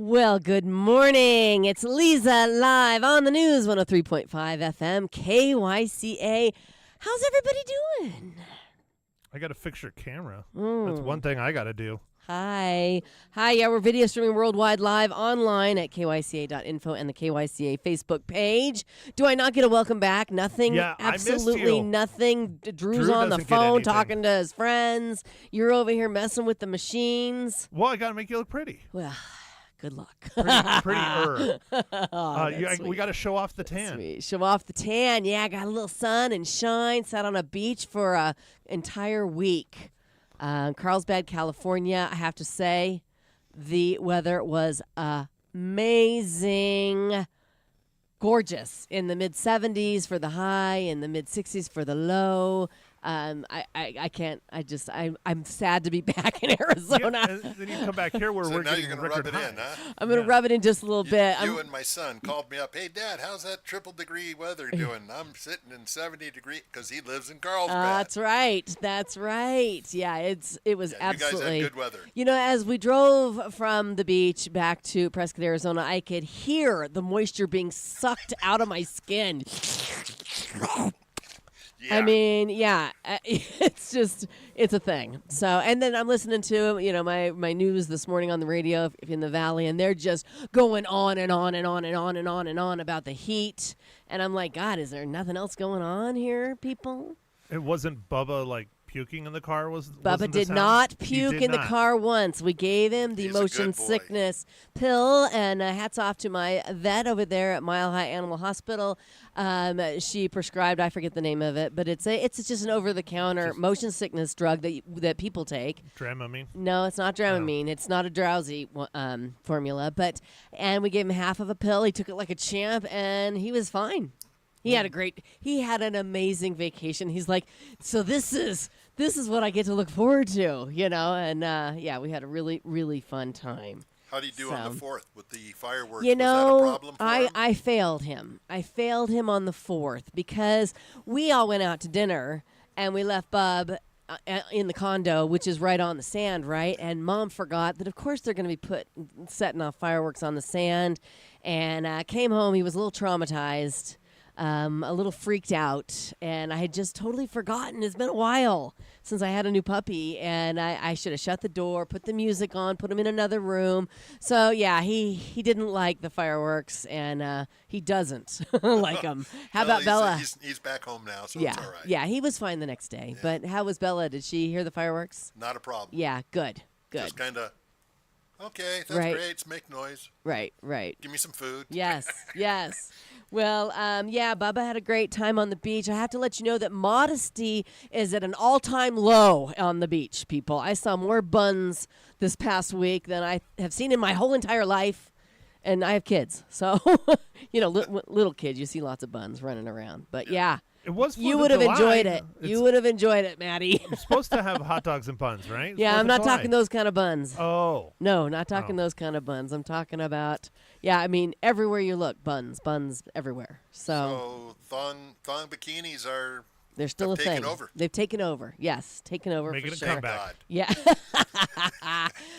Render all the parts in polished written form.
Well, good morning. It's Leza live on the news, 103.5 FM, KYCA. How's everybody doing? I got to fix your camera. That's one thing I got to do. Hi. Yeah, we're video streaming worldwide live online at kyca.info and the KYCA Facebook page. Do I not get a welcome back? Nothing? Yeah, absolutely I missed you. nothing. Drew's Drew on the doesn't get phone anything. talking to his friends. You're over here messing with the machines. Well, I got to make you look pretty. Well, good luck. Prettier. That's We got to show off the tan. Sweet. Show off the tan. Yeah, got a little sun and shine. Sat on a beach for an entire week. Carlsbad, California. I have to say, the weather was amazing. Gorgeous. In the mid-70s for the high, in the mid-60s for the low. I can't. I'm sad to be back in Arizona. Yeah, and then you come back here where So we're now getting you're going to record rub it in, highs. huh? I'm going to rub it in just a little bit. You and my son called me up. Hey, Dad, how's that triple-degree weather doing? I'm sitting in 70 degrees because he lives in Carlsbad. That's right. Yeah, it was absolutely. You guys had good weather. You know, as we drove from the beach back to Prescott, Arizona, I could hear the moisture being sucked out of my skin. Yeah. I mean, yeah, it's a thing. So, and then I'm listening to, my news this morning on the radio in the Valley, and they're just going on and on and on and on and on and on about the heat. And I'm like, God, is there nothing else going on here, people? It wasn't Bubba like puking in the car. Bubba did not puke in the car once. We gave him the He's a motion good boy. sickness pill, and hats off to my vet over there at Mile High Animal Hospital. She prescribed, I forget the name of it, but it's just an over-the-counter motion sickness drug that people take. Dramamine. No, it's not Dramamine. It's not a drowsy formula, and we gave him half of a pill. He took it like a champ, and he was fine. He had an amazing vacation. He's like, so this is what I get to look forward to, and we had a really, really fun time. How do you do on the 4th with the fireworks? You know, was that a problem for him? I failed him. I failed him on the 4th because we all went out to dinner and we left Bub in the condo, which is right on the sand, right? And Mom forgot that, of course, they're going to be setting off fireworks on the sand. And came home. He was a little traumatized. A little freaked out, and I had just totally forgotten. It's been a while since I had a new puppy, and I should have shut the door, put the music on, put him in another room. So, yeah, he didn't like the fireworks, and he doesn't like them. How about Bella? He's back home now, so Yeah, it's all right. yeah, he was fine the next day. Yeah. But how was Bella? Did she hear the fireworks? Not a problem. Yeah, good. Just kind of, okay, that's Right. great. Let's make noise. Right. Give me some food. Yes. Well, Bubba had a great time on the beach. I have to let you know that modesty is at an all-time low on the beach, people. I saw more buns this past week than I have seen in my whole entire life, and I have kids. So, little kids, you see lots of buns running around. But, yeah. It was 4th You of would have July. enjoyed it. It's You would have enjoyed it, Maddie. supposed to have hot dogs and buns, right? Yeah, 4th I'm of not July. talking those kind of buns. Oh. No, not talking Oh. those kind of buns. I'm talking about, everywhere you look, buns everywhere. So So thong bikinis are they're still a have thing. taken over. They've taken over. Yes, taken over Making for a sure. comeback. God. Yeah.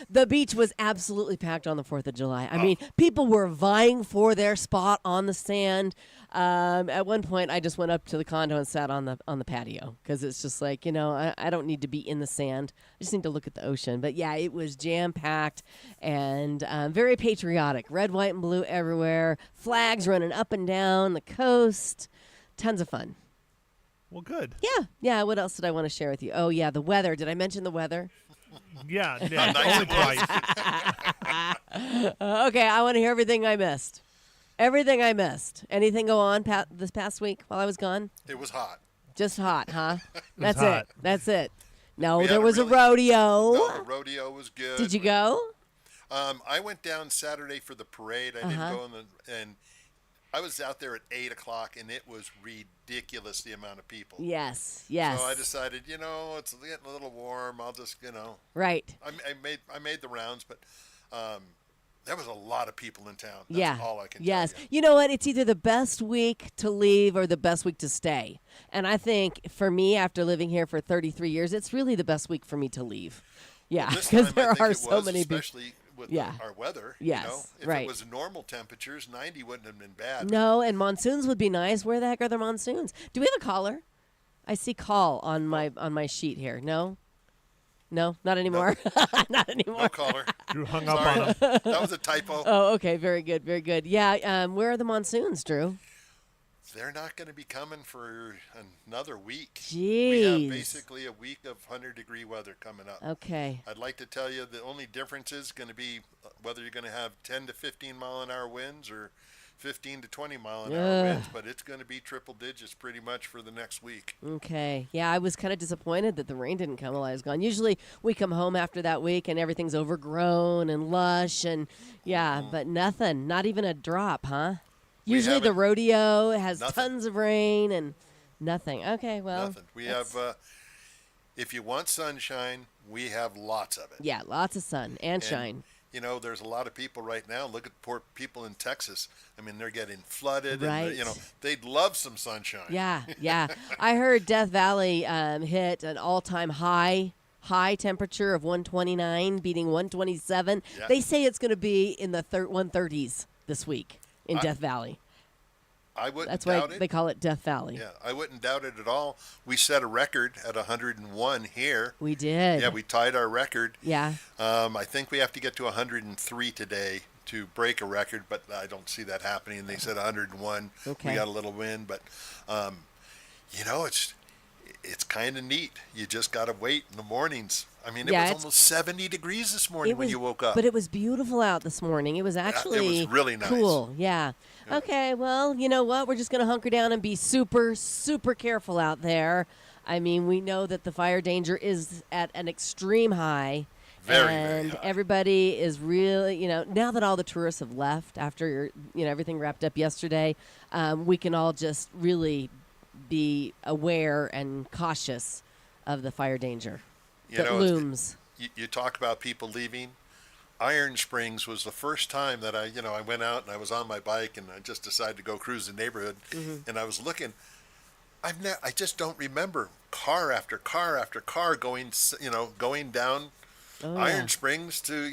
The beach was absolutely packed on the 4th of July. I mean, people were vying for their spot on the sand. At one point, I just went up to the condo and sat on the patio because it's just like, I don't need to be in the sand. I just need to look at the ocean. But, yeah, it was jam-packed and very patriotic. Red, white, and blue everywhere. Flags running up and down the coast. Tons of fun. Well, good. Yeah. What else did I want to share with you? Oh, yeah, the weather. Did I mention the weather? Yeah. Nice Only it was. twice. Okay, I want to hear everything I missed. Anything go on this past week while I was gone? It was hot. Just hot, huh? was That's hot. it. That's it. No, We had there a was a really- rodeo. No, the rodeo was good. Did you go? I went down Saturday for the parade. I didn't go and I was out there at 8 o'clock, and it was ridiculous the amount of people. Yes. So I decided, it's getting a little warm. I'll just, Right. I made the rounds, but there was a lot of people in town. That's Yeah. all I can Yes. tell you. You know what? It's either the best week to leave or the best week to stay. And I think for me, after living here for 33 years, it's really the best week for me to leave. Yeah, This because time, there I think are it so was, many people. especially with Yeah. our weather. Yes, You know? If right. it was normal temperatures, 90 wouldn't have been bad. No, and monsoons would be nice. Where the heck are the monsoons? Do we have a caller? I see call on my sheet here. No? No, not anymore. Not anymore. No caller. Drew hung up Sorry. on him. That was a typo. Oh, okay. Very good. Very good. Yeah. Where are the monsoons, Drew? They're not going to be coming for another week. Jeez. We have basically a week of 100-degree weather coming up. Okay. I'd like to tell you the only difference is going to be whether you're going to have 10 to 15 mile an hour winds or 15 to 20 mile an hour winds, but it's going to be triple digits pretty much for the next week. Okay. Yeah, I was kind of disappointed that the rain didn't come while I was gone. Usually we come home after that week and everything's overgrown and lush and but nothing, not even a drop, huh? Usually the rodeo has tons of rain and nothing. Okay, well. Nothing. We have, if you want sunshine, we have lots of it. Yeah, lots of sun and shine. You know, there's a lot of people right now. Look at poor people in Texas. I mean, they're getting flooded. Right. And, they'd love some sunshine. Yeah. I heard Death Valley hit an all-time high temperature of 129, beating 127. Yeah. They say it's going to be in the 130s this week in Death Valley. I wouldn't That's doubt why it. they call it Death Valley. Yeah, I wouldn't doubt it at all. We set a record at 101 here. We did. Yeah, we tied our record. Yeah. I think we have to get to 103 today to break a record, but I don't see that happening. They said 101. Okay. We got a little wind, but it's kind of neat. You just got to wait in the mornings. I mean, it was almost 70 degrees this morning when you woke up. But it was beautiful out this morning. It was actually it was really nice. cool. Yeah. Okay, well, you know what? We're just going to hunker down and be super, super careful out there. I mean, we know that the fire danger is at an extreme high. Very high. Everybody is really, now that all the tourists have left after, everything wrapped up yesterday, we can all just really be aware and cautious of the fire danger that looms. You talk about people leaving. Iron Springs was the first time that I went out and I was on my bike and I just decided to go cruise the neighborhood, and I was looking. I just don't remember car after car after car going down Iron Springs to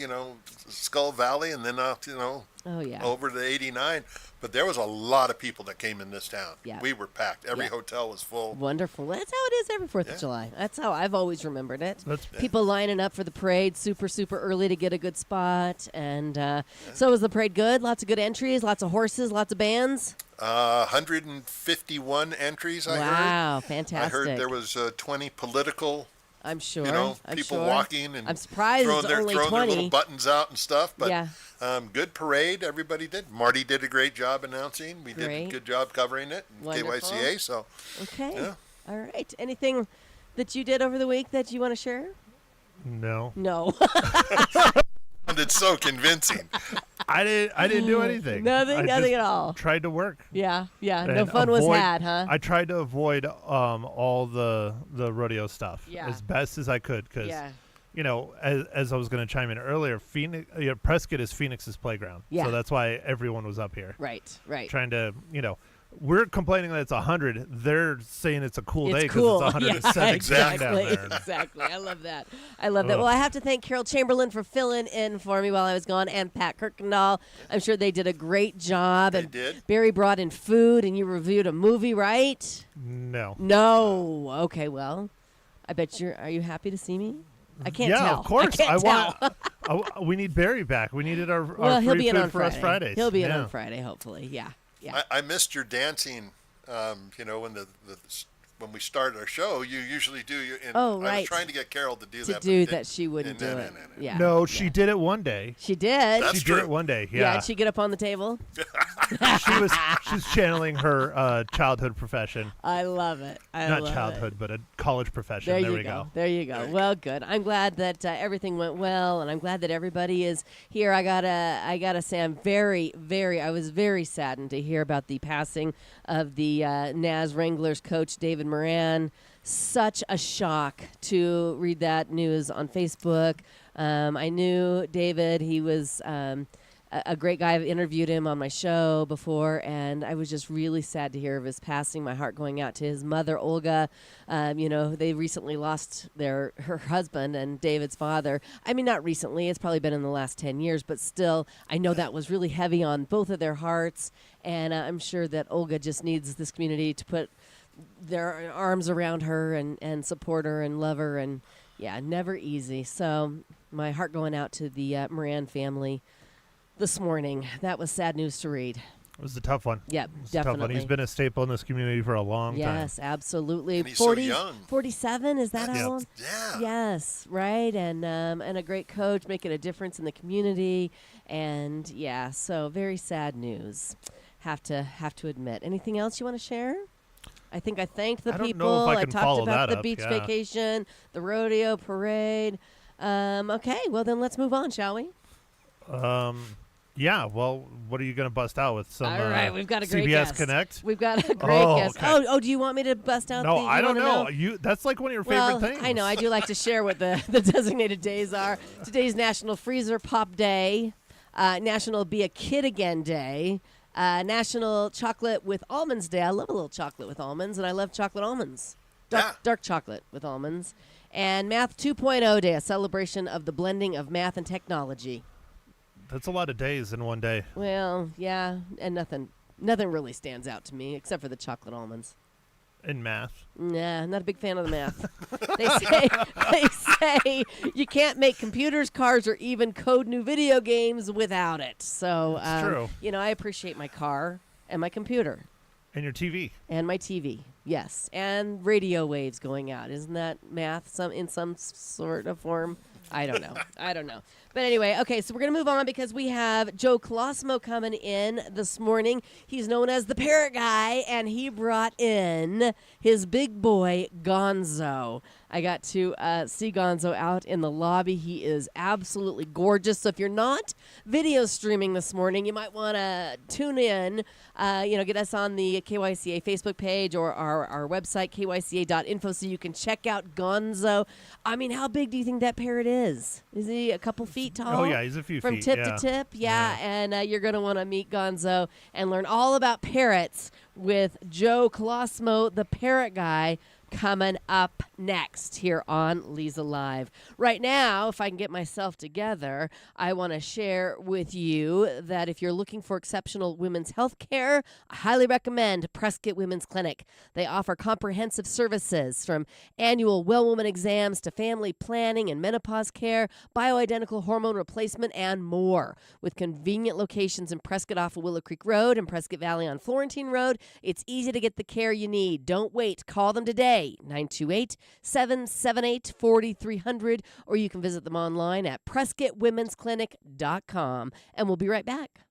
Skull Valley and then out over to 89. But there was a lot of people that came in this town. Yeah. We were packed. Every hotel was full. Wonderful. That's how it is every 4th of July. That's how I've always remembered it. That's- People lining up for the parade super, super early to get a good spot. And so was the parade good? Lots of good entries, lots of horses, lots of bands? 151 entries, I heard. Wow, fantastic. I heard there was 20 political, I'm sure. people walking and I'm surprised throwing, it's their, only throwing 20. their little buttons out and stuff. But Yeah. Good parade, everybody did. Marty did a great job announcing. We did Great. a good job covering it. Wonderful. KYCA, so. Okay. Yeah. All right. Anything that you did over the week that you want to share? No. No. Sounded so convincing. I didn't do anything. Nothing I just at all. tried to work. Yeah. No and fun was avoid- had, huh? I tried to avoid all the rodeo stuff Yeah. as best as I could because Yeah. as I was going to chime in earlier, Phoenix, Prescott is Phoenix's playground. Yeah. So that's why everyone was up here Right. trying to we're complaining that it's 100. They're saying it's a cool day It's because cool. it's 107 Exactly. down there. Exactly. I love that. Well, Ugh. I have to thank Carol Chamberlain for filling in for me while I was gone, and Pat Kirkendall. I'm sure they did a great job. They and did. Barry brought in food, and you reviewed a movie, right? No. No. Okay. Well, I bet are you happy to see me? I can't tell. Yeah, of course. I can't tell. We need Barry back. We needed our Well, he'll free be in food on for us Friday. Fridays. He'll be in Yeah. on Friday, hopefully. Yeah. I missed your dancing. When when we start our show, you usually do. And Oh, I right. was trying to get Carol to do To that. do but that, she wouldn't do no, it. no. Yeah. No, she did it one day. She did. That's She true. did it one day. Yeah. Yeah. Did she get up on the table? She's channeling her childhood profession. I love it. Not love childhood, but a college profession. There There you we go. go. There you go. Well, good. I'm glad that everything went well, and I'm glad that everybody is here. I gotta say, I was very saddened to hear about the passing of the Naz Wranglers coach David Moran. Such a shock to read that news on Facebook. I knew David. He was a great guy. I've interviewed him on my show before, and I was just really sad to hear of his passing. My heart going out to his mother, Olga. They recently lost her husband and David's father. I mean, not recently. It's probably been in the last 10 years, but still, I know that was really heavy on both of their hearts, and I'm sure that Olga just needs this community to put their arms around her and support her and love her, and yeah, never easy. So my heart going out to the Moran family this morning. That was sad news to read. It was a tough one. Yep, It's a tough one. definitely. He's been a staple in this community for a long time. Yes, absolutely. And he's so young. 47, is that That's- how old? Yeah. Yes, right, and a great coach, making a difference in the community, and yeah, so very sad news. Have to admit. Anything else you want to share? I think I thanked the I don't people. know if I I can talked follow about that the up, beach yeah. vacation, the rodeo parade. Okay, well then let's move on, shall we? Yeah. Well, what are you going to bust out with? Some All right, we've got a great CBS guest. Connect. We've got a great guest. okay. Oh, do you want me to bust out? No, the, you I don't wanna know. That's like one of your Well, favorite things. I know. I do like to share what the designated days are. Today's National Freezer Pop Day, National Be a Kid Again Day, National Chocolate with Almonds Day. I love a little chocolate with almonds, and I love chocolate almonds. Dark chocolate with almonds. And Math 2.0 Day, a celebration of the blending of math and technology. That's a lot of days in one day. Well, yeah, and nothing really stands out to me except for the chocolate almonds. In math. Nah, not a big fan of the math. they say you can't make computers, cars, or even code new video games without it. So, It's true. I appreciate my car and my computer And your TV. and my TV. Yes, and radio waves going out. Isn't that math in some sort of form? I don't know. But anyway, okay, so we're going to move on because we have Joe Colosimo coming in this morning. He's known as the Parrot Guy, and he brought in his big boy, Gonzo. I got to see Gonzo out in the lobby. He is absolutely gorgeous. So if you're not video streaming this morning, you might want to tune in, get us on the KYCA Facebook page or our website, kyca.info, so you can check out Gonzo. I mean, how big do you think that parrot is? Is he a couple feet tall? Oh, yeah, he's a few From feet. tip yeah. to tip? Yeah, and you're going to want to meet Gonzo and learn all about parrots with Joe Colosimo, the Parrot Guy, coming up next here on Leza Live. Right now, if I can get myself together, I want to share with you that if you're looking for exceptional women's health care, I highly recommend Prescott Women's Clinic. They offer comprehensive services from annual well woman exams to family planning and menopause care, bioidentical hormone replacement, and more. With convenient locations in Prescott off of Willow Creek Road and Prescott Valley on Florentine Road, it's easy to get the care you need. Don't wait. Call them today. 928-778-4300, or you can visit them online at PrescottWomen'sClinic.com. And we'll be right back.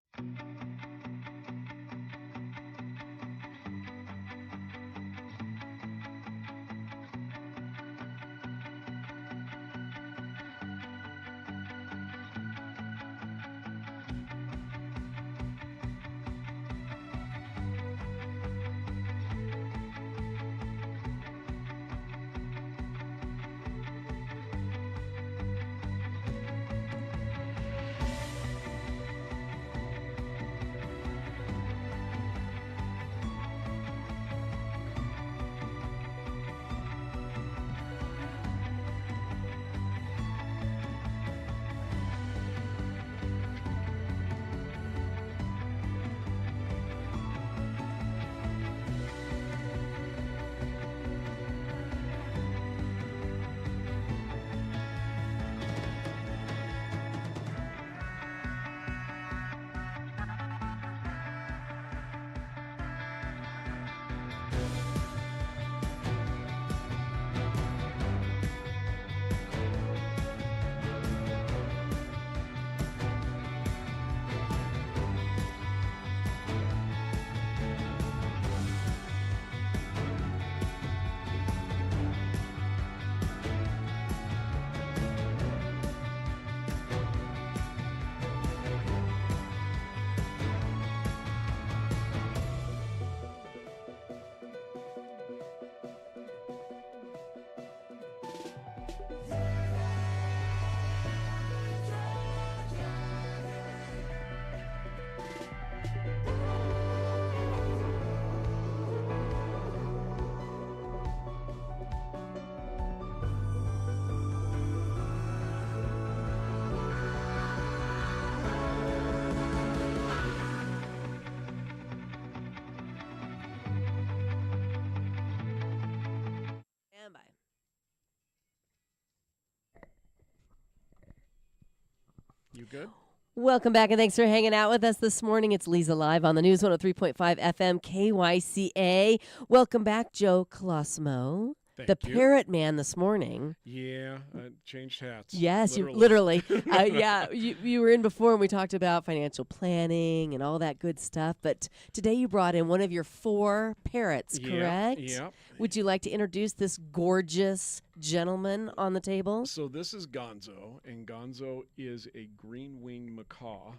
You good? Welcome back, and thanks for hanging out with us this morning. It's Leza Live on the News 103.5 FM KYCA. Welcome back, Joe Colosimo, Thank the you. parrot man this morning. Yeah, I changed hats. Yes, literally. you literally. Yeah, you were in before, and we talked about financial planning and all that good stuff. But today you brought in one of your 4 parrots, correct? Yeah. Would you like to introduce this gorgeous gentleman on the table? So this is Gonzo, and Gonzo is a green-winged macaw.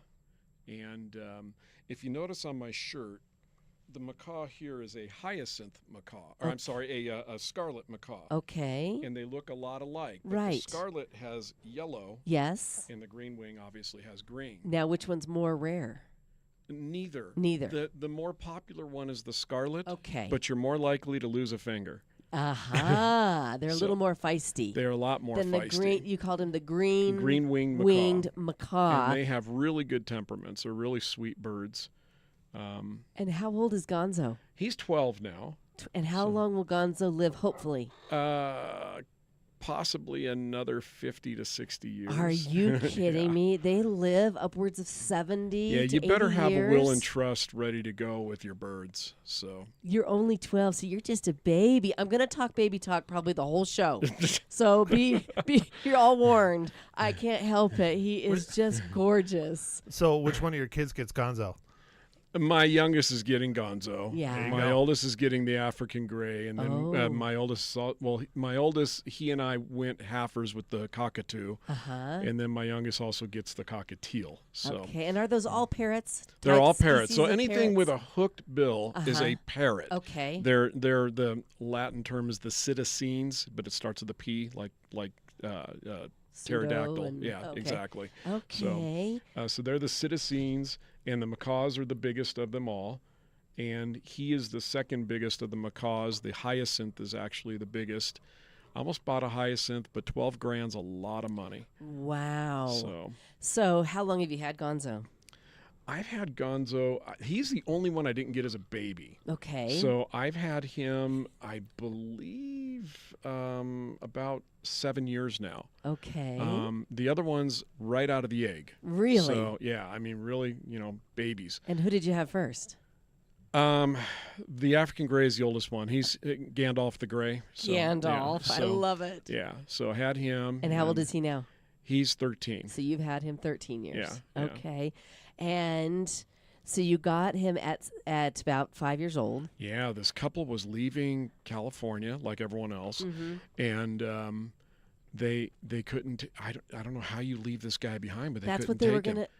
And if you notice on my shirt, the macaw here is a hyacinth macaw. Or I'm sorry, a scarlet macaw. Okay. And they look a lot alike. But Right. The scarlet has yellow, Yes. and the green wing obviously has green. Now, which one's more rare? Neither. Neither. The more popular one is the scarlet. Okay. But you're more likely to lose a finger. Aha. They're a So little more feisty. They're a lot more than the feisty. green. You called him the green Green-winged macaw. winged macaw. And they have really good temperaments. They're really sweet birds. And how old is Gonzo? He's 12 now. And how long will Gonzo live, hopefully? Possibly another 50 to 60 years. Are you kidding me? They live upwards of 70 Yeah, to you better 80 have years. a will and trust ready to go with your birds. So You're only 12, so you're just a baby. I'm going to talk baby talk probably the whole show. So you're all warned. I can't help it. He is just gorgeous. So, which one of your kids gets Gonzo? my youngest is getting Gonzo. Yeah. There you My go. oldest is getting the African gray, and then Oh. my oldest, he and I went halfers with the cockatoo, and then my youngest also gets the cockatiel. So Okay, and are those all parrots? they're Type all parrots. So species of anything with a parrots? hooked bill is a parrot. Okay. They're the Latin term is the psittacines, but it starts with a P, like pterodactyl. and- Yeah, okay. exactly. Okay. So they're the psittacines, and the macaws are the biggest of them all. And he is the second biggest of the macaws. The hyacinth is actually the biggest. I almost bought a hyacinth, but 12 grand's a lot of money. Wow. So So how long have you had Gonzo? I've had Gonzo. He's the only one I didn't get as a baby. Okay. So I've had him, I believe, about 7 years now. Okay. The other one's right out of the egg. Really? So yeah, I mean, really, babies. And who did you have first? The African gray is the oldest one. He's Gandalf the Gray. So, Gandalf. Yeah, I so, love it. Yeah. So I had him. And how old is he now? He's 13. So you've had him 13 years. Yeah, yeah. Okay. And so you got him at about 5 years old. Yeah. This couple was leaving California like everyone else, Mm-hmm. and they couldn't. I don't know how you leave this guy behind, but they That's couldn't what they were take him. going to.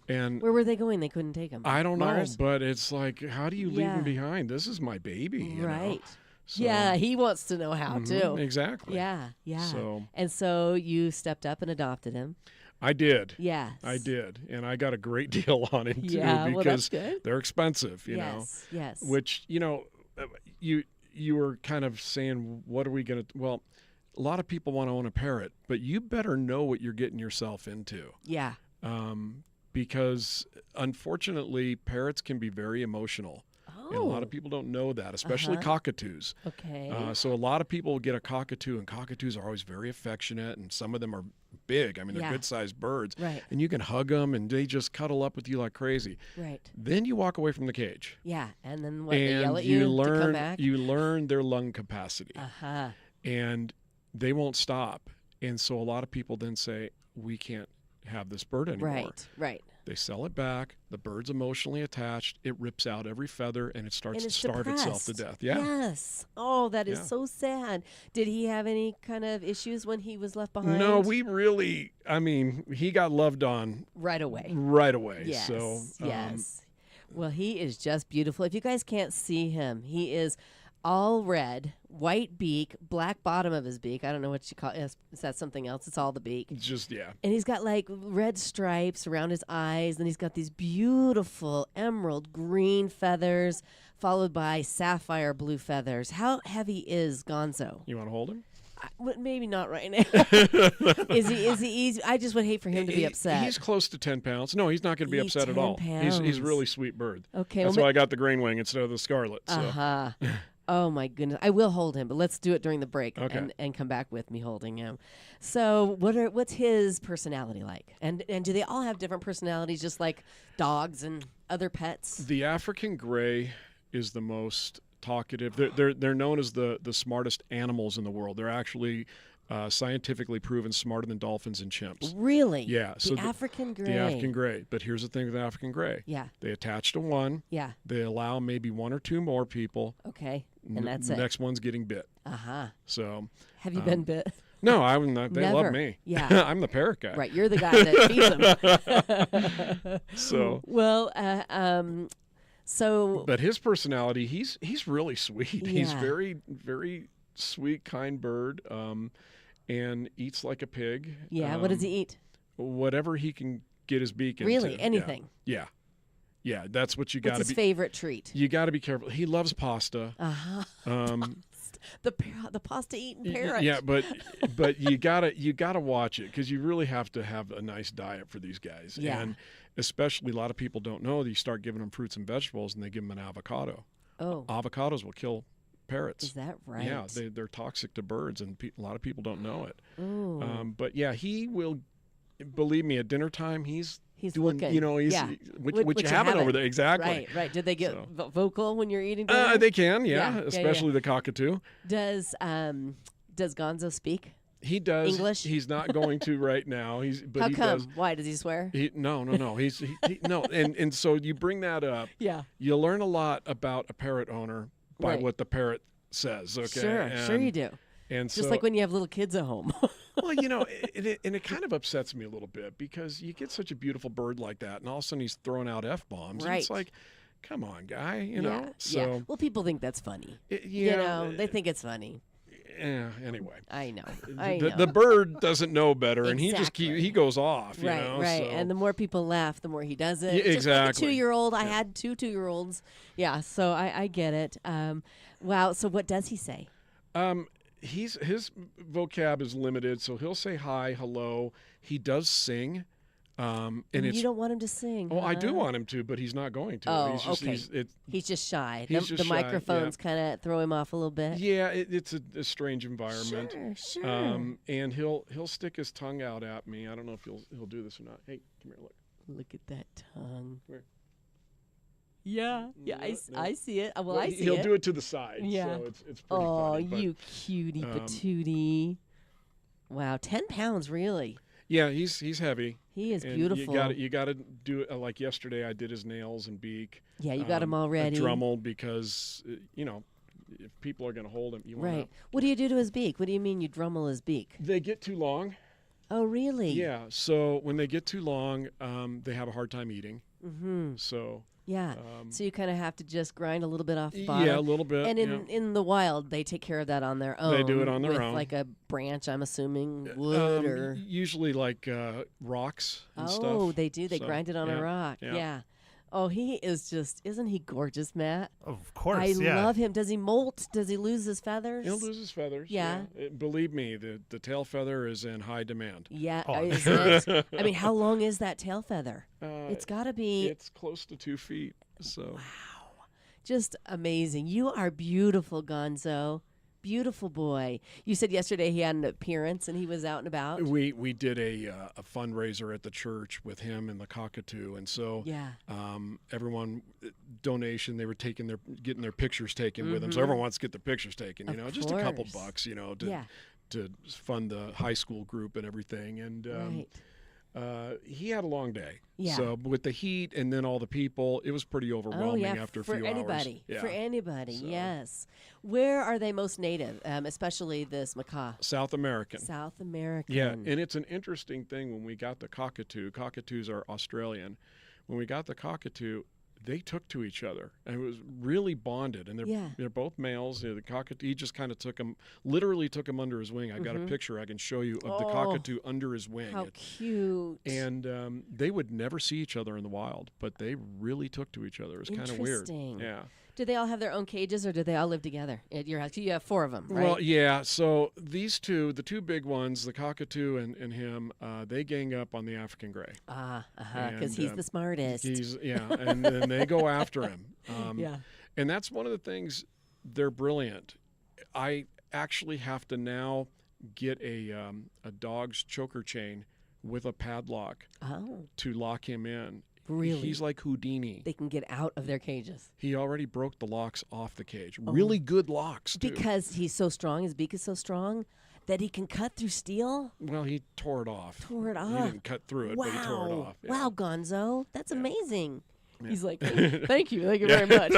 And Where were they going? They couldn't take him. I don't Mars? know, but it's like, how do you leave Yeah. him behind? This is my baby. you know? Right. So, Yeah, he wants to know how mhm, too. Exactly. Yeah, yeah. So And so you stepped up and adopted him. I did. Yes. I did, and I got a great deal on him too Yeah, well, that's because good. they're expensive, you know. Yes, yes. Which you were kind of saying, what are we going to? Well, a lot of people want to own a parrot, but you better know what you're getting yourself into, Yeah. because unfortunately, parrots can be very emotional. Oh. And a lot of people don't know that, especially cockatoos. Okay. So a lot of people will get a cockatoo, and cockatoos are always very affectionate, and some of them are big. I mean, they're Yeah. good-sized birds. Right. And you can hug them, and they just cuddle up with you like crazy. Right. Then you walk away from the cage, Yeah. And then what? They and yell at you to come learn back. their lung capacity, and they won't stop. And so a lot of people then say, we can't have this bird anymore. Right. Right. They sell it back. The bird's emotionally attached. It rips out every feather, and it starts And to it's starve itself to depressed. death. Yeah. Yes. Oh, that is Yeah. so sad. Did he have any kind of issues when he was left behind? No, he got loved on right away. right away. Yes. So, yes. Well, he is just beautiful. If you guys can't see him, he is all red, white beak, black bottom of his beak. I don't know what you call it. Is that something else? It's all the beak. just, yeah. And he's got like red stripes around his eyes, and he's got these beautiful emerald green feathers, followed by sapphire blue feathers. How heavy is Gonzo? You want to hold him? Maybe not right now. Is he easy? I just would hate for him to be upset. He's close to 10 pounds. No, he's not going to be He's upset at 10 all. He's a pounds. really sweet bird. Okay, That's well, why I got the green wing instead of the scarlet. So. Uh-huh. Oh my goodness! I will hold him, but let's do it during the break Okay. and come back with me holding him. So, what's his personality like? And do they all have different personalities, just like dogs and other pets? The African gray is the most talkative. They're known as the smartest animals in the world. They're actually scientifically proven smarter than dolphins and chimps. Really? Yeah. The So African gray. the African gray. But here's the thing with the African gray. Yeah. They attach to one. Yeah. They allow maybe one or two more people. Okay. And that's the it. next one's getting bit. Uh-huh. So Have you been bit? no, I'm not. They Never. love me. Yeah. I'm the parrot guy. Right. You're the guy that feeds them. So. Well, so But his personality, he's really sweet. He's Yeah. very, very sweet, kind bird, and eats like a pig. yeah. What does he eat? Whatever he can get his beak into. Really? Yeah. Anything? Yeah. Yeah, that's what you What's got to his be. favorite treat? You got to be careful. He loves pasta. Uh-huh. Um, The pasta eating parrot. yeah, but you gotta watch it because you really have to have a nice diet for these guys. Yeah. And especially a lot of people don't know that you start giving them fruits and vegetables and they give them an avocado. Oh, Avocados will kill parrots. is that right? Yeah, they're toxic to birds, and a lot of people don't know it. Ooh. But yeah, he will. Believe me, at dinner time, he's doing. looking. You know, he's yeah. what you having over there exactly. Right, right. Did they get So. vocal when you're eating dinner? They can, Yeah, yeah, yeah, especially the cockatoo. Does Gonzo speak? He does. English? He's not going to right now. But How he come? does. Why does he swear? No. No. And so you bring that up. Yeah. You learn a lot about a parrot owner by Right. what the parrot says. Okay. Sure you do. And Just so, like when you have little kids at home. well, it kind of upsets me a little bit because you get such a beautiful bird like that, and all of a sudden he's throwing out f-bombs. And it's Right. like, come on, guy. You yeah. know. So yeah. Well, people think that's funny. yeah. You know, they think it's funny. Anyway. I know. The bird doesn't know better, and Exactly. he goes off. You Right, know, right. so. And the more people laugh, the more he does it. Yeah, Just exactly. like a 2-year-old. I had two 2-year-olds. Yeah, so I get it. Wow. So what does he say? His vocab is limited, so he'll say hi, hello. He does sing, and it's. You don't want him to sing. Oh, I huh? do want him to, but he's not going to. Oh, he's just, okay. He's just shy. He's the just shy, microphones kind of throw him off a little bit. yeah, it's a strange environment. Sure. And he'll stick his tongue out at me. I don't know if he'll do this or not. Hey, come here, look. Look at that tongue. Come here. Yeah, No, I see it. Well, Well, I see he'll it. do it to the side. Yeah. So it's pretty Oh, funny. But, you cutie um, patootie. Wow, 10 pounds, really. yeah, he's heavy. He is And beautiful. You got to do it like yesterday. I did his nails and beak. Yeah, you got him all A ready. Dremel because if people are going to hold him, you want Right. What do you do to his beak? What do you mean you drummel his beak? They get too long. Oh, really? Yeah. So when they get too long, they have a hard time eating. Mm-hmm. So Yeah. So you kind of have to just grind a little bit off the bottom. yeah, a little bit. And yeah. in the wild, they take care of that on their own. They do it on their with own. like a branch, I'm assuming, wood or. Usually like rocks and stuff. Oh, they do. They So, grind it on yeah, a rock. yeah. Yeah. Oh, he is just. Isn't he gorgeous, Matt? Of course, I yeah. love him. Does he molt? Does he lose his feathers? He'll lose his feathers. Yeah. Believe me, the tail feather is in high demand. Yeah. Oh. Isn't it? I mean, how long is that tail feather? It's got to be It's close to 2 feet. So just amazing. You are beautiful, Gonzo. Beautiful boy. You said yesterday he had an appearance and he was out and about. we did a fundraiser at the church with him and the cockatoo, and so Yeah. everyone donation. They were getting their pictures taken with them. So everyone wants to get their pictures taken. Of Just a couple course. bucks, to Yeah. to fund the high school group and everything. And Right. he had a long day. Yeah. So with the heat and then all the people, it was pretty overwhelming Oh yeah, after a for few anybody, hours. for anybody, So- yes. Where are they most native? Especially this macaw. South American. South American. Yeah, and it's an interesting thing when we got the cockatoo. Cockatoos are Australian. When we got the cockatoo, they took to each other, and it was really bonded. And Yeah. they're both males. The cockatoo, he just kind of literally took him under his wing. I got a picture I can show you of the Oh, cockatoo under his wing. How cute. And they would never see each other in the wild, but they really took to each other. It was kind of weird. Interesting. Yeah. Do they all have their own cages, or do they all live together at your house? You have 4 of them, right? Well, yeah. So these two, the two big ones, the cockatoo and him, they gang up on the African gray. Because And, he's the smartest. And then they go after him. Yeah. And that's one of the things They're brilliant. I actually have to now get a dog's choker chain with a padlock to lock him in. Really? He's like Houdini. They can get out of their cages. He already broke the locks off the cage. Really good locks, too. Because he's so strong, his beak is so strong that he can cut through steel? Well, he tore it off. Tore it He off. didn't cut through it, but he tore it off. Yeah. Wow, Gonzo. That's amazing. Yeah. He's like, thank you very much.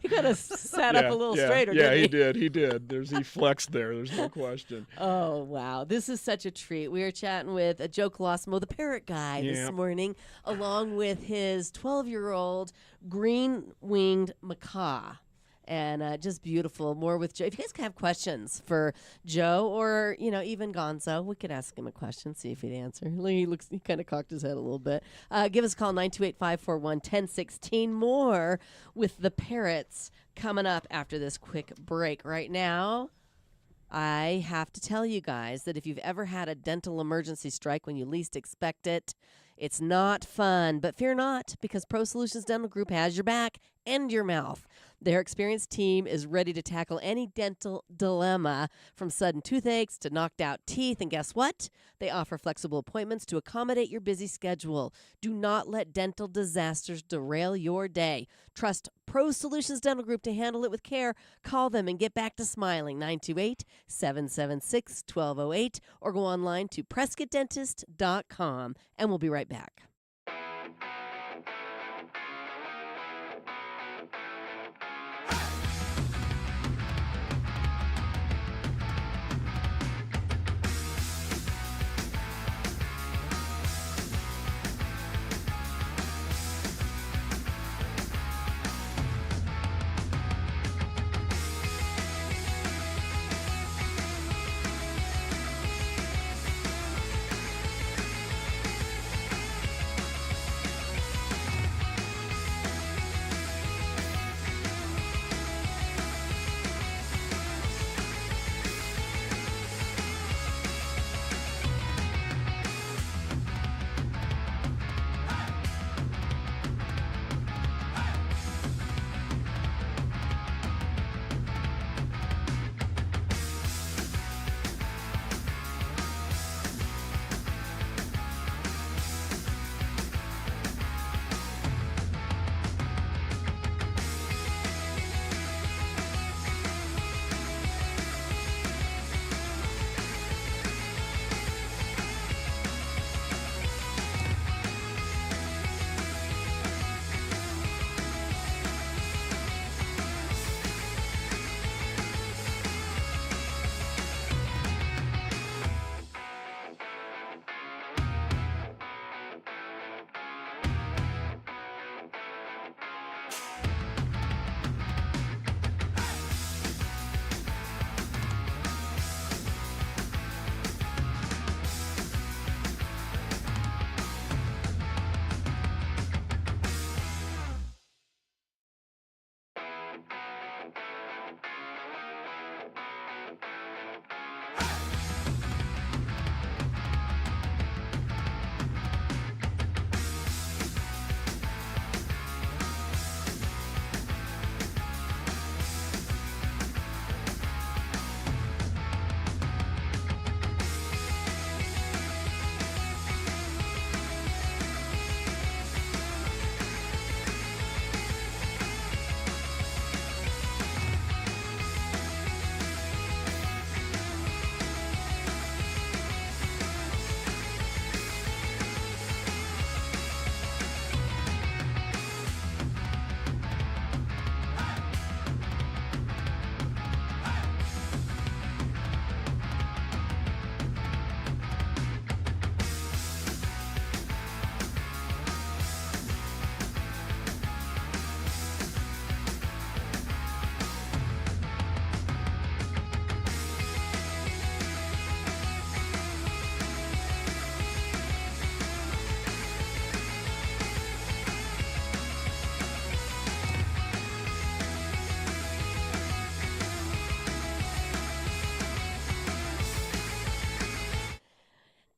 He kind of sat up a little straighter, yeah, didn't he did. He flexed there. There's no question. Oh, wow. This is such a treat. We are chatting with Joe Colosimo, the parrot guy, this morning, along with his 12-year-old green-winged macaw. And just beautiful. More with Joe. If you guys have questions for Joe or, even Gonzo, we could ask him a question, see if he'd answer. He kind of cocked his head a little bit. Give us a call, 928-541-1016. More with the parrots coming up after this quick break. Right now, I have to tell you guys that if you've ever had a dental emergency strike when you least expect it, it's not fun. But fear not, because Pro Solutions Dental Group has your back and your mouth. Their experienced team is ready to tackle any dental dilemma, from sudden toothaches to knocked out teeth. And guess what? They offer flexible appointments to accommodate your busy schedule. Do not let dental disasters derail your day. Trust Pro Solutions Dental Group to handle it with care. Call them and get back to smiling. 928-776-1208 or go online to PrescottDentist.com. And we'll be right back.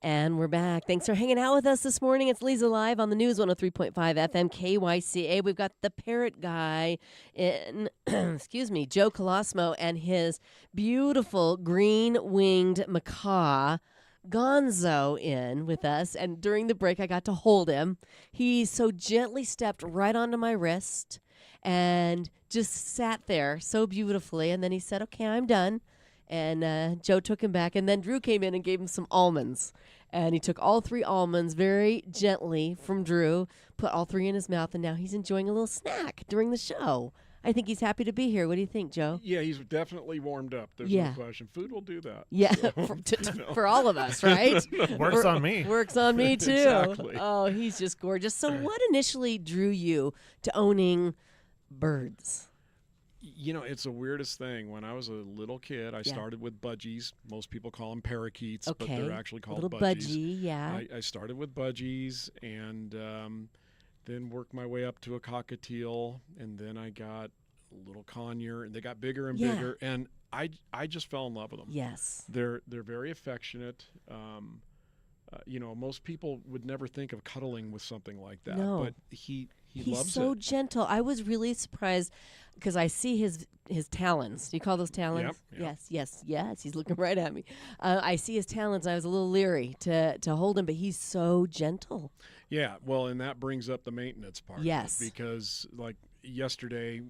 And we're back. Thanks for hanging out with us this morning. It's Leza Live on the News 103.5 FM KYCA. We've got the parrot guy in, excuse me, Joe Colosimo and his beautiful green-winged macaw, Gonzo, in with us. And during the break, I got to hold him. He so gently stepped right onto my wrist and just sat there so beautifully. And then he said, okay, I'm done. And Joe took him back. And then Drew came in and gave him some almonds. And he took all 3 almonds very gently from Drew, put all 3 in his mouth, and now he's enjoying a little snack during the show. I think he's happy to be here. What do you think, Joe? Yeah, he's definitely warmed up. There's no question. Food will do that. Yeah, So, for all of us, right? Works on me. Works on me, too. Exactly. Oh, he's just gorgeous. So what initially drew you to owning birds? You know, it's the weirdest thing. When I was a little kid, I started with budgies. Most people call them parakeets, but Okay. they're actually called Little budgies. budgie, yeah. I started with budgies and then worked my way up to a cockatiel, and then I got a little conure, and they got bigger and Yeah. bigger, and I just fell in love with them. Yes. They're very affectionate. You know, most people would never think of cuddling with something like that, No. but he He's loves so it. gentle. I was really surprised because I see his talons. Do you call those talons? Yep, yep. Yes. He's looking right at me. I see his talons. I was a little leery to hold him, but he's so gentle. Yeah, well, and that brings up the maintenance part. of it, Yes. because like yesterday,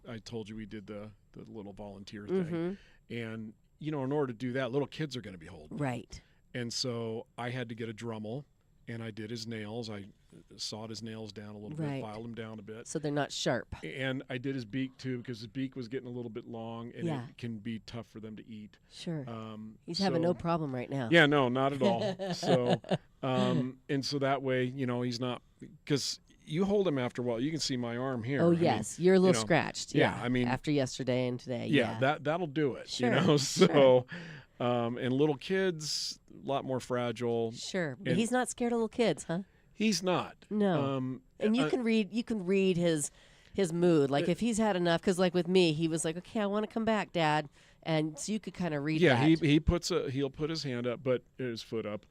I told you we did the little volunteer thing, and you know, in order to do that, little kids are going to be holding. Right. And so I had to get a Dremel, and I did his nails. I sawed his nails down a little Right. bit, filed them down a bit. So they're not sharp. And I did his beak too, because his beak was getting a little bit long, and Yeah. it can be tough for them to eat. Sure. He's having no problem right now. Yeah, no, not at all. So, and so that way, you know, he's not, because you hold him after a while, you can see my arm here. Oh, I mean, yes. You're a little you know, scratched. yeah, Yeah. I mean- after yesterday and today. yeah, that'll do it. Sure, You know, sure. so, and little kids, a lot more fragile. Sure. But And- he's not scared of little kids, huh? He's not. No. And you can read his mood. Like if he's had enough, because like with me, he was like, okay, I want to come back, Dad. And so you could kind of read Yeah, that. he'll put his hand up, but his foot up.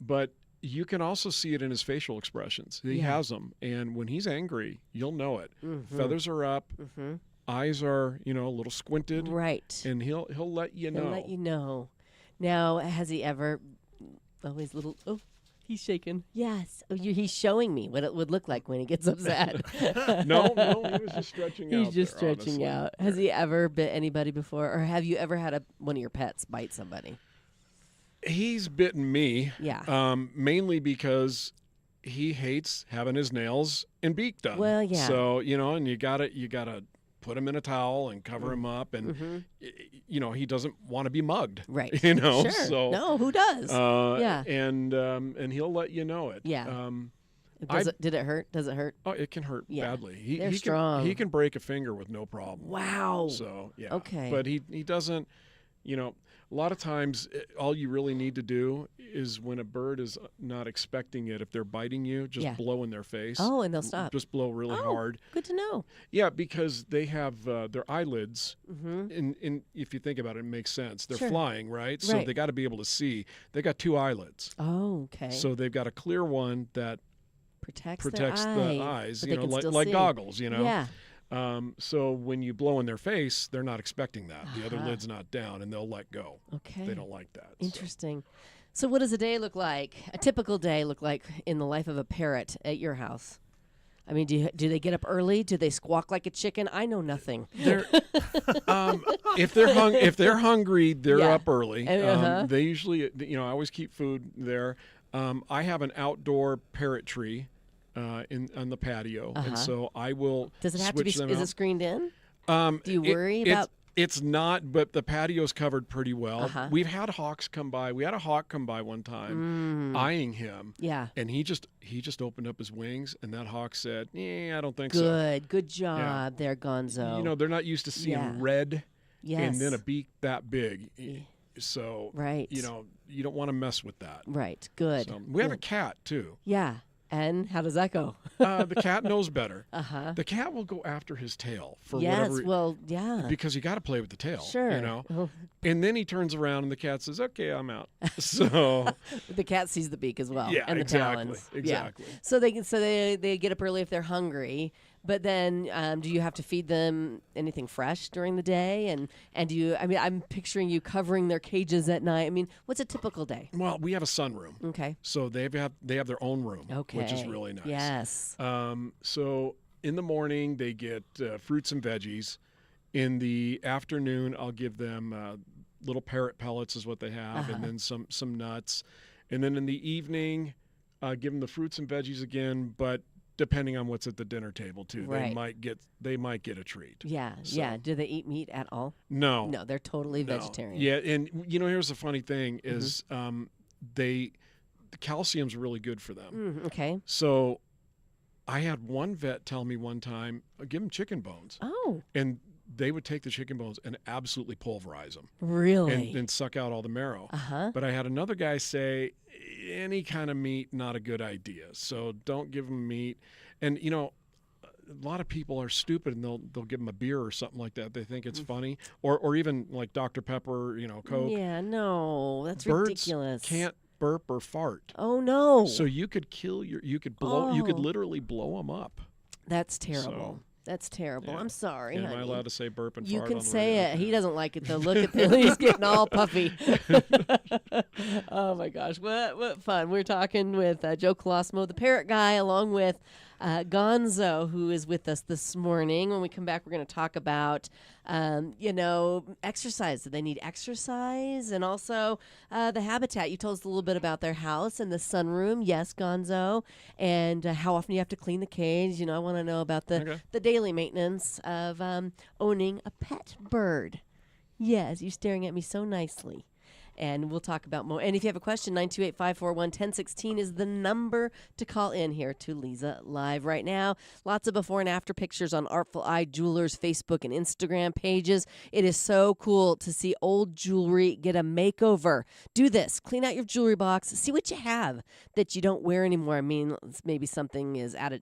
But you can also see it in his facial expressions. He Yeah. has them, and when he's angry, you'll know it. Mm-hmm. Feathers are up, eyes are a little squinted, Right. and he'll let you know. He'll let you know. Now, has he ever? Oh, he's little. Oh, he's shaking. Yes. Oh, he's showing me what it would look like when he gets upset. No, he was just stretching out. He's just there, stretching honestly. out. Has he ever bit anybody before, or have you ever had one of your pets bite somebody? He's bitten me. Yeah. Mainly because he hates having his nails and beak done. Well, yeah. So and you gotta put him in a towel and cover him up, and he doesn't want to be mugged. Right. Sure. So no, who does? Yeah. And he'll let you know it. Yeah. I- Did it hurt? Does it hurt? Oh, it can hurt Yeah. badly. They're he strong. He can break a finger with no problem. Wow. So yeah. Okay. But he doesn't. A lot of times, all you really need to do is when a bird is not expecting it, if they're biting you, just Yeah. blow in their face. Oh, and they'll stop. Just blow really Oh, hard. Good to know. Yeah, because they have their eyelids. Mm-hmm. In if you think about it, it makes sense. They're Sure. flying, right? So Right. they got to be able to see. They got 2 eyelids. Oh, okay. So they've got a clear one that protects protects their the eye, eyes, but they can like still like see. goggles, Yeah. So when you blow in their face, they're not expecting that. The other Uh-huh. lid's not down, and they'll let go. Okay. They don't like that. so. Interesting. So what does a day look like? A typical day look like in the life of a parrot at your house? I mean, do they get up early? Do they squawk like a chicken? I know nothing. They're, if they're hungry, they're Yeah. up early. Uh-huh. They usually, I always keep food there. I have an outdoor parrot tree on the patio, Uh-huh. and so I will. Does it have to be? switch them Is out. it screened in? Do you worry about- It's not, but the patio's covered pretty well. Uh-huh. We've had hawks come by. We had a hawk come by one time, eyeing him, Yeah. and he just opened up his wings, and that hawk said, I don't think Good job there, Gonzo. so. They're not used to seeing Yeah. red yes. and then a beak that big. So, Right. you don't want to mess with that. Right. Good. So, we have a Good. cat too. Yeah. And how does that go? The cat knows better. Uh-huh. The cat will go after his tail for Yes, whatever. well, yeah. Because you got to play with the tail. Sure. You know. Oh. And then he turns around and the cat says, "Okay, I'm out." So The cat sees the beak as well. yeah, and the exactly, talons. exactly. Yeah. So they get up early if they're hungry. But then, do you have to feed them anything fresh during the day? And do you? I mean, I'm picturing you covering their cages at night. I mean, what's a typical day? Well, we have a sunroom. Okay. So they have their own room, Okay. which is really nice. Yes. So in the morning they get fruits and veggies. In the afternoon, I'll give them little parrot pellets, is what they have, and then some nuts. And then in the evening, give them the fruits and veggies again, but depending on what's at the dinner table too, Right. they might get a treat. Yeah. So- Yeah. Do they eat meat at all? No, No, they're totally no. vegetarian. Yeah, and here's the funny thing is the calcium's really good for them. Okay. So I had one vet tell me one time, give them chicken bones. Oh, And they would take the chicken bones and absolutely pulverize them really? and suck out all the marrow. Uh-huh. But I had another guy say, any kind of meat, not a good idea. So don't give them meat. And, a lot of people are stupid and they'll give them a beer or something like that. They think it's funny. Or even like Dr. Pepper, Coke. Yeah, no, that's Birds ridiculous. can't burp or fart. Oh no. So you could you could literally blow them up. That's terrible. So, That's terrible. yeah. I'm sorry, Am honey. I allowed to say burp and You fart can on the say radio? it. He doesn't like it though. Look at him. He's getting all puffy. Oh my gosh, what fun! We're talking with Joe Colosimo, the parrot guy, along with Gonzo, who is with us this morning. When we come back, we're going to talk about exercise. Do they need exercise? And also the habitat. You told us a little bit about their house and the sunroom. Yes, Gonzo. And how often you have to clean the cage. I want to know about the daily maintenance of owning a pet bird. Yes, you're staring at me so nicely. And we'll talk about more. And if you have a question, 928-541-1016 is the number to call in here to Leza Live right now. Lots of before and after pictures on Artful Eye Jewelers Facebook and Instagram pages. It is so cool to see old jewelry get a makeover. Do this. Clean out your jewelry box. See what you have that you don't wear anymore. I mean, maybe something is out of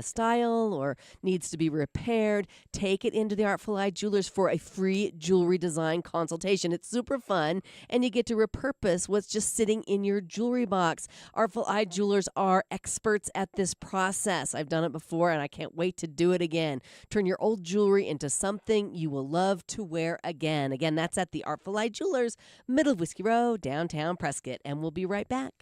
style or needs to be repaired. Take it into the Artful Eye Jewelers for a free jewelry design consultation. It's super fun, and you get to repurpose what's just sitting in your jewelry box. Artful Eye Jewelers are experts at this process. I've done it before, and I can't wait to do it again. Turn your old jewelry into something you will love to wear again. Again, that's at the Artful Eye Jewelers, middle of Whiskey Row, downtown Prescott, and we'll be right back.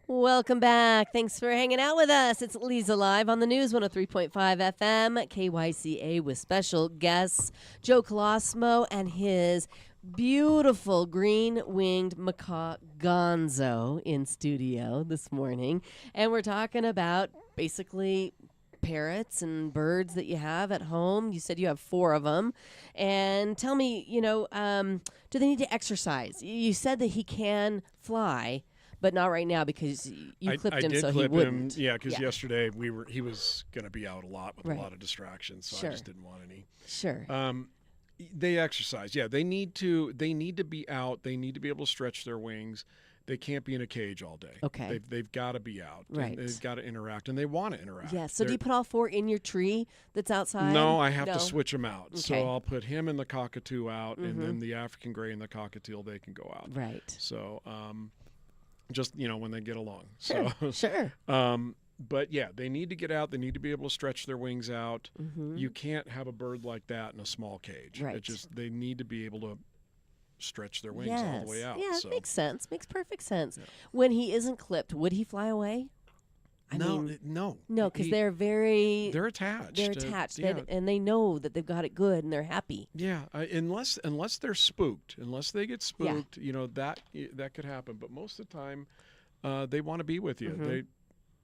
Welcome back. Thanks for hanging out with us. It's Leza Live on the News 103.5 FM, KYCA, with special guests Joe Colosimo and his beautiful green-winged macaw Gonzo in studio this morning. And we're talking about basically parrots and birds that you have at home. You said you have 4 of them. And tell me, do they need to exercise? You said that he can fly, but not right now because you clipped him did so clip he wouldn't. him, yeah, because yesterday he was going to be out a lot with Right. a lot of distractions, so Sure. I just didn't want any. Sure. They exercise. Yeah, they need to be out. They need to be able to stretch their wings. They can't be in a cage all day. Okay. They've got to be out. and Right. They've got to interact, and they want to interact. Yeah. So do you put all 4 in your tree that's outside? No, I have to switch them out. Okay. So I'll put him and the cockatoo out, and then the African gray and the cockatiel, they can go out. Right. So just, when they get along. Sure. So, Sure. but yeah, they need to get out. They need to be able to stretch their wings out. Mm-hmm. You can't have a bird like that in a small cage. Right. They need to be able to stretch their wings all the way out. Yeah, so. it makes sense. Makes perfect sense. Yeah. When he isn't clipped, would he fly away? No, because they're attached. They're attached, yeah. and they know that they've got it good, and they're happy. Yeah, unless they're spooked, unless they get spooked, that could happen. But most of the time, they want to be with you.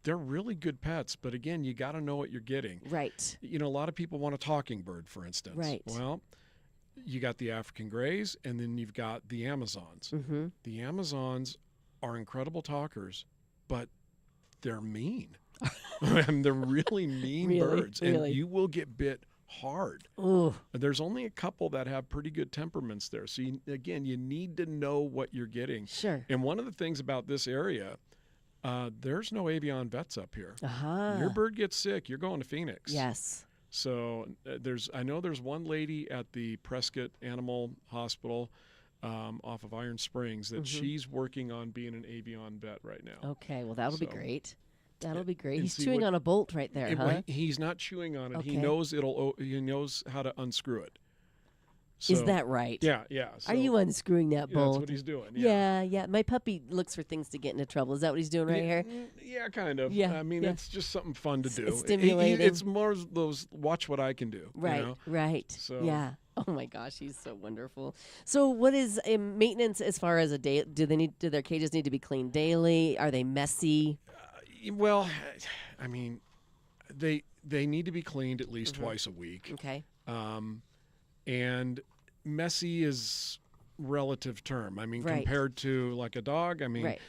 They're really good pets, but again, you got to know what you're getting. Right. A lot of people want a talking bird, for instance. Right. Well, you got the African grays, and then you've got the Amazons. Mm-hmm. The Amazons are incredible talkers, but they're mean. And they're really mean birds, and you will get bit hard. Ooh. There's only a couple that have pretty good temperaments there. So, you need to know what you're getting. Sure. And one of the things about this area, there's no avian vets up here. Uh-huh. Your bird gets sick, you're going to Phoenix. Yes. So I know there's one lady at the Prescott Animal Hospital off of Iron Springs that she's working on being an avian vet right now. Okay. Well, that'll be great. That'll be great. and He's see chewing what- on a bolt right there, huh? He's not chewing on it. Okay. He knows he knows how to unscrew it. Is So- that right? Yeah. Are you unscrewing that Yeah, that's bolt? what he's doing. Yeah. My puppy looks for things to get into trouble. Is that what he's doing right here? Yeah, kind of. Yeah, I mean, yeah. it's just something fun to do. It's stimulating. It's more of those watch what I can do. Right. You know? Right. So- Yeah. Oh my gosh, he's so wonderful. So, what is maintenance as far as a day? Do their cages need to be cleaned daily? Are they messy? Well, I mean, they need to be cleaned at least twice a week. Okay. And messy is relative term. I mean, Right. compared to like a dog, I mean, Right.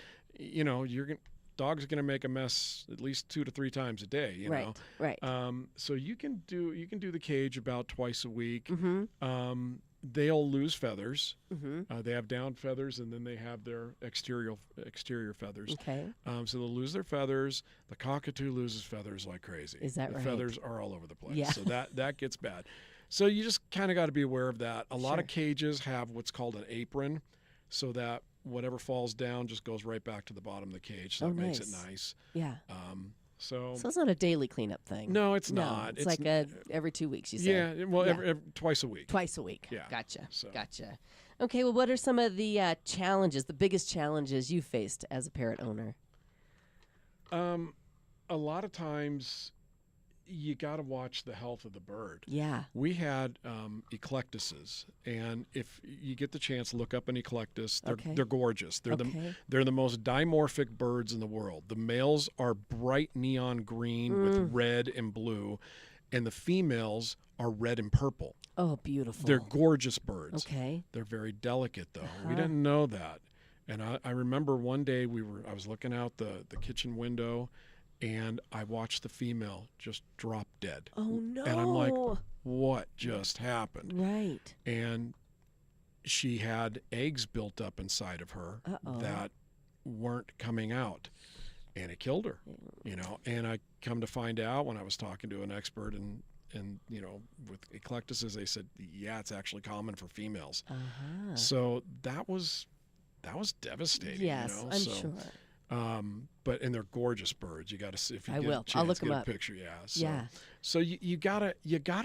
dog's going to make a mess at least 2 to 3 times a day, you know. Right. So you can do the cage about twice a week. Mm-hmm. They'll lose feathers. Mm-hmm. They have down feathers, and then they have their exterior feathers. Okay. So they'll lose their feathers. The cockatoo loses feathers like crazy. Is that the right? feathers are all over the place. Yeah. So that gets bad. So you just kind of got to be aware of that. A lot of Sure. cages have what's called an apron, so that whatever falls down just goes right back to the bottom of the cage. So Oh, that makes it nice. nice. Yeah. So So it's not a daily cleanup thing. no, it's No, not. It's like every 2 weeks. You say. yeah. Well, Yeah. Every twice a week. Twice a week. Yeah. Gotcha. So- Gotcha. Okay. Well, what are some of the challenges, the biggest challenges you faced as a parrot owner? A lot of times, you got to watch the health of the bird. Yeah. We had eclectuses, and if you get the chance, look up an eclectus. Okay. They're gorgeous. They're Okay. they're the most dimorphic birds in the world. The males are bright neon green with red and blue, and the females are red and purple. Oh, beautiful. They're gorgeous birds. Okay. They're very delicate, though. Uh-huh. We didn't know that. And I remember one day I was looking out the kitchen window, and I watched the female just drop dead. Oh no. And I'm like, what just happened? Right. And she had eggs built up inside of her Uh-oh. that weren't coming out, and it killed her. And I come to find out when I was talking to an expert and with eclectuses, they said, yeah, it's actually common for females. Uh-huh. So that was devastating. Yes, I'm sure. But they're gorgeous birds. You got to see if you I get will. a chance, I'll look get 'em a up. picture. Yeah. So, Yeah. So you gotta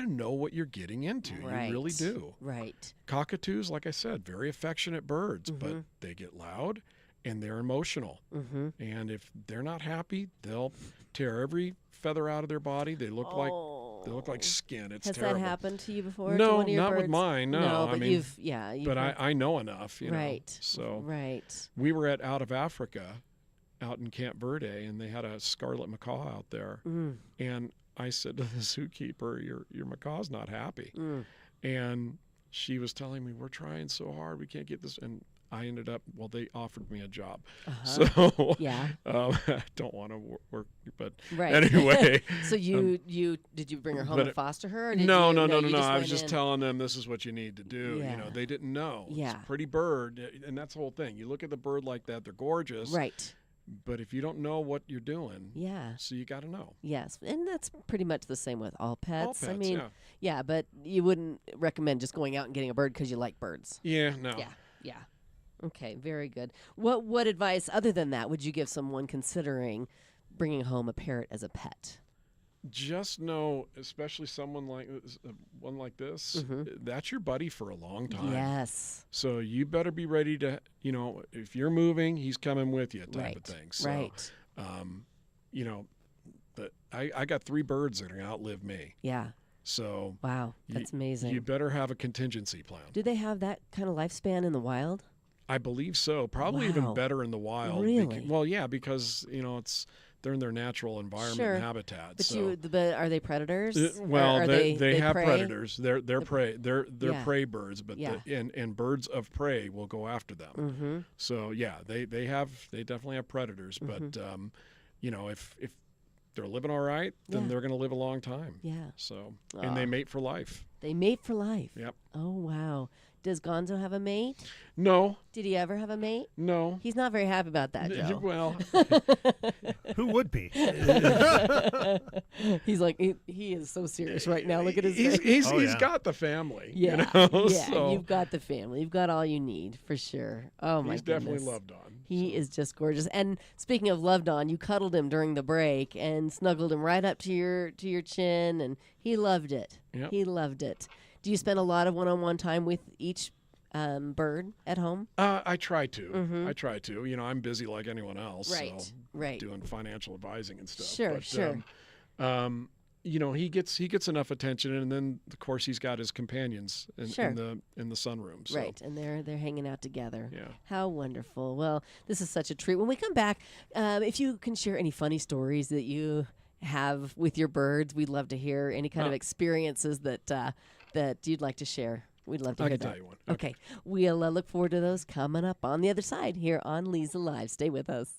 know what you're getting into. Right. You really do. Right. Cockatoos, like I said, very affectionate birds, but they get loud and they're emotional. Mm-hmm. And if they're not happy, they'll tear every feather out of their body. They look like skin. It's Has terrible. that happened to you before? to No, one of your not with birds? mine. No, but I mean, you've but I know enough. right. So Right. we were out of Africa, out in Camp Verde, and they had a scarlet macaw out there. Mm. And I said to the zookeeper, your macaw's not happy. And she was telling me, we're trying so hard, we can't get this. And I ended up, well, they offered me a job. So Yeah. I don't want to work, but Right. anyway. So you did you bring her home but and foster her? Or did No. you, you I just was went just in? telling them this is what you need to do. Yeah. They didn't know. Yeah. It's a pretty bird, and that's the whole thing. You look at the bird like that, they're gorgeous. Right. But if you don't know what you're doing, Yeah. so you got to know. Yes, and that's pretty much the same with all pets. All pets, I mean, yeah, but you wouldn't recommend just going out and getting a bird because you like birds. Yeah, no. Yeah. Okay, very good. What advice other than that would you give someone considering bringing home a parrot as a pet? Just know, especially someone like one like this, that's your buddy for a long time. Yes. So you better be ready to, if you're moving, he's coming with you, type of thing. So, Right. But I got 3 birds that are gonna outlive me. Yeah. So Wow, that's amazing. You better have a contingency plan. Do they have that kind of lifespan in the wild? I believe so. Probably Wow. even better in the wild. Really? Because they're in their natural environment and habitat. But but are they predators? Well, Or are they have prey? predators. They're prey. They're Yeah. prey birds, but Yeah. and birds of prey will go after them. Mm-hmm. So yeah, they definitely have predators. But if they're living all right, then Yeah. they're going to live a long time. Yeah. So and they mate for life. They mate for life. Yep. Oh, wow. Does Gonzo have a mate? No, Did he ever have a mate? no. He's not very happy about that, Joe. Well, Who would be? He's like, he is so serious right now. Look at his face. he's Oh, yeah. got the family. Yeah, Yeah. yeah. You've got the family. You've got all you need for sure. Oh my He's goodness. definitely loved on. He is just gorgeous. And speaking of loved on, you cuddled him during the break and snuggled him right up to your chin, and he loved it. Yep. He loved it. Do you spend a lot of one-on-one time with each bird at home? I try to. I try to. I'm busy like anyone else. Right, So right. doing financial advising and stuff. Sure, but, sure. He gets enough attention, and then of course he's got his companions in Sure. in the sunroom. So. Right, and they're hanging out together. Yeah. How wonderful. Well, this is such a treat. When we come back, if you can share any funny stories that you have with your birds, we'd love to hear any kind of experiences that you'd like to share. We'd love to I hear can that. tell you one. Okay. We'll look forward to those coming up on the other side here on Leza Live. Stay with us.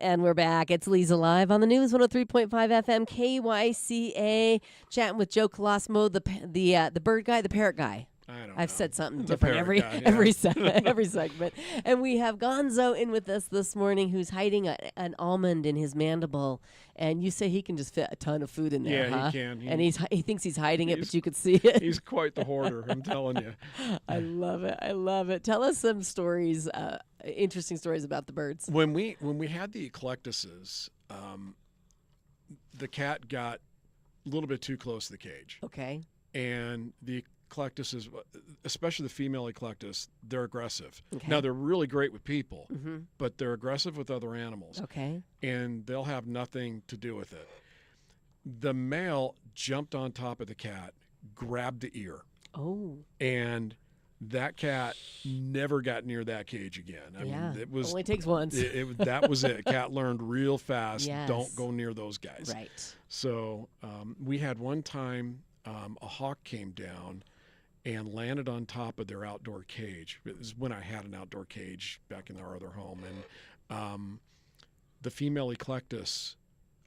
And we're back. It's Leza Live on the News 103.5 FM KYCA, chatting with Joe Colosimo, the bird guy, the parrot guy. I don't know. I've said something The different parrot guy, yeah. every segment. And we have Gonzo in with us this morning, who's hiding an almond in his mandible. And you say he can just fit a ton of food in there, Yeah, huh? he can. And he thinks he's hiding it, he's- but you could see it. He's quite the hoarder, I'm telling you. I love it. I love it. Tell us some stories, interesting stories about the birds. When we had the eclectuses, the cat got a little bit too close to the cage. Okay. And the eclectuses, especially the female eclectus, they're aggressive. Okay. Now, they're really great with people, Mm-hmm. but they're aggressive with other animals. Okay. And they'll have nothing to do with it. The male jumped on top of the cat, grabbed the ear, Oh. and that cat never got near that cage again. I yeah. mean, it was Only takes once. that was it. Cat learned real fast. Yes. Don't go near those guys. Right. So we had one time a hawk came down and landed on top of their outdoor cage. It was when I had an outdoor cage back in our other home, and the female eclectus.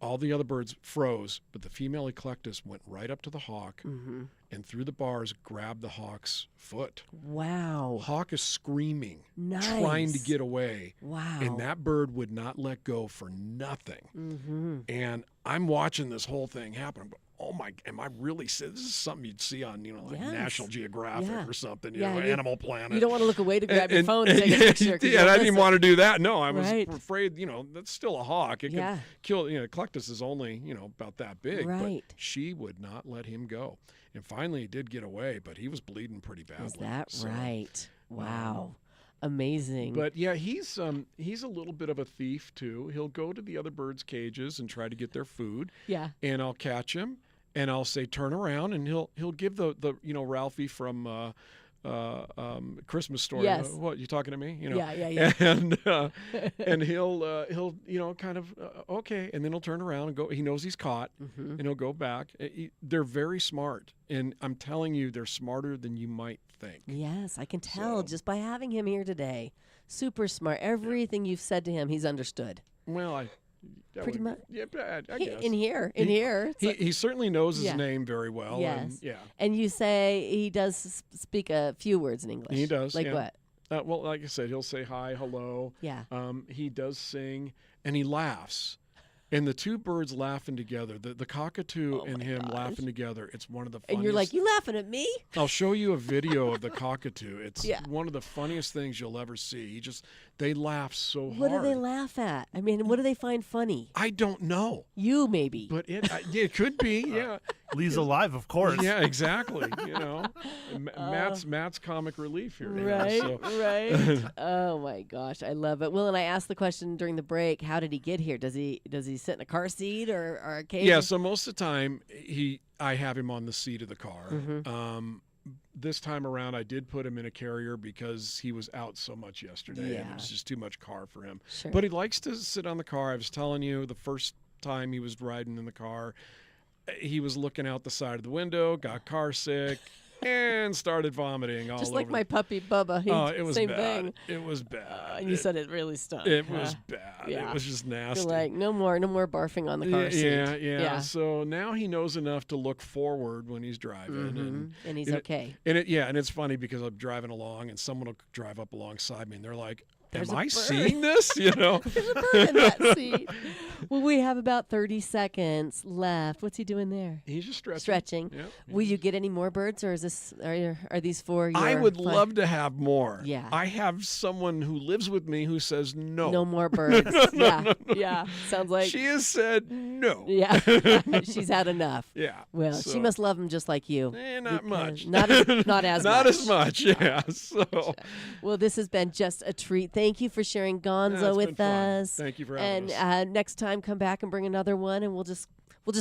All the other birds froze, but the female eclectus went right up to the hawk Mm-hmm. and through the bars grabbed the hawk's foot. Wow. Hawk is screaming, Nice. trying to get away, Wow. and that bird would not let go for nothing. Mm-hmm. And I'm watching this whole thing happen. But oh my, am I really? This is something you'd see on, like Yes. National Geographic Yeah. or something, Yeah, Animal Planet. You don't want to look away to grab your phone and take yeah, a picture. 'cause yeah, you'll and I miss didn't it. want to do that. No, I was Right. afraid, that's still a hawk. It Yeah. could kill, Eclectus is only, about that big. Right. But she would not let him go. And finally he did get away, but he was bleeding pretty badly. Is that So, right? Wow. Amazing. But yeah, he's a little bit of a thief too. He'll go to the other birds' cages and try to get their food. yeah. And I'll catch him, and I'll say turn around, and he'll give the Ralphie from Christmas Story. Yes. What, you talking to me? Yeah. And he'll kind of okay, and then he'll turn around and go. He knows he's caught, Mm-hmm. and he'll go back. They're very smart, and I'm telling you, they're smarter than you might think. Yes, I can tell So- just by having him here today. Super smart. Everything you've said to him, he's understood. Well, Pretty much. Yeah, I He- guess. in here. He certainly knows his Yeah. name very well. Yes. And, yeah. And you say he does speak a few words in English. He does, Like yeah. what? Well, like I said, he'll say hi, hello. Yeah. He does sing, and he laughs. And the two birds laughing together, the cockatoo Oh and my him gosh. laughing together, it's one of the funniest. And you're like, you laughing at me? I'll show you a video of the cockatoo. It's Yeah. one of the funniest things you'll ever see. They laugh so What do hard. they laugh at? I mean, what do they find funny? I don't know, You maybe. but it could be, yeah. Leza Live, of course. Yeah, exactly. Matt's comic relief here. Right, So, right. Oh my gosh, I love it. Will, and I asked the question during the break, how did he get here? Does he sit in a car seat or a cage? yeah, so most of the time I have him on the seat of the car. Mm-hmm. This time around, I did put him in a carrier because he was out so much yesterday, and Yeah. it was just too much car for him. Sure. But he likes to sit on the car. I was telling you, the first time he was riding in the car, he was looking out the side of the window, got car sick, and started vomiting all Just over. like my puppy Bubba. it was same bad. thing. It was bad. And you said it really stunk. it huh? was bad. Yeah. It was just You're nasty. like, no more barfing on the car seat. Yeah. So now he knows enough to look forward when he's driving, Mhm. And he's and okay. and it's funny because I'm driving along and someone will drive up alongside me and they're like, There's "Am a I bird." seeing this?" There's a bird in that seat. Well, we have about 30 seconds left. What's he doing there? He's just stretching. Stretching. Yep. Will you get any more birds, or is this are these for your? I would fun? love to have more. Yeah. I have someone who lives with me who says no. No more birds. Yeah. Sounds like. She has said no. Yeah. She's had enough. Yeah. Well, So- she must love him just like you. Not because- much. Not as Not much. as much. Yeah. So. Well, this has been just a treat. Thank you for sharing Gonzo it's with been fun. us. Thank you for having And us. next time, come back and bring another one, and we'll just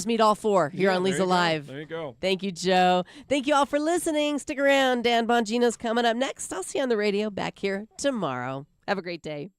meet all four here Yeah, on there Leza you go. Live. There you go. Thank you, Joe. Thank you all for listening. Stick around. Dan Bongino's coming up next. I'll see you on the radio back here tomorrow. Have a great day.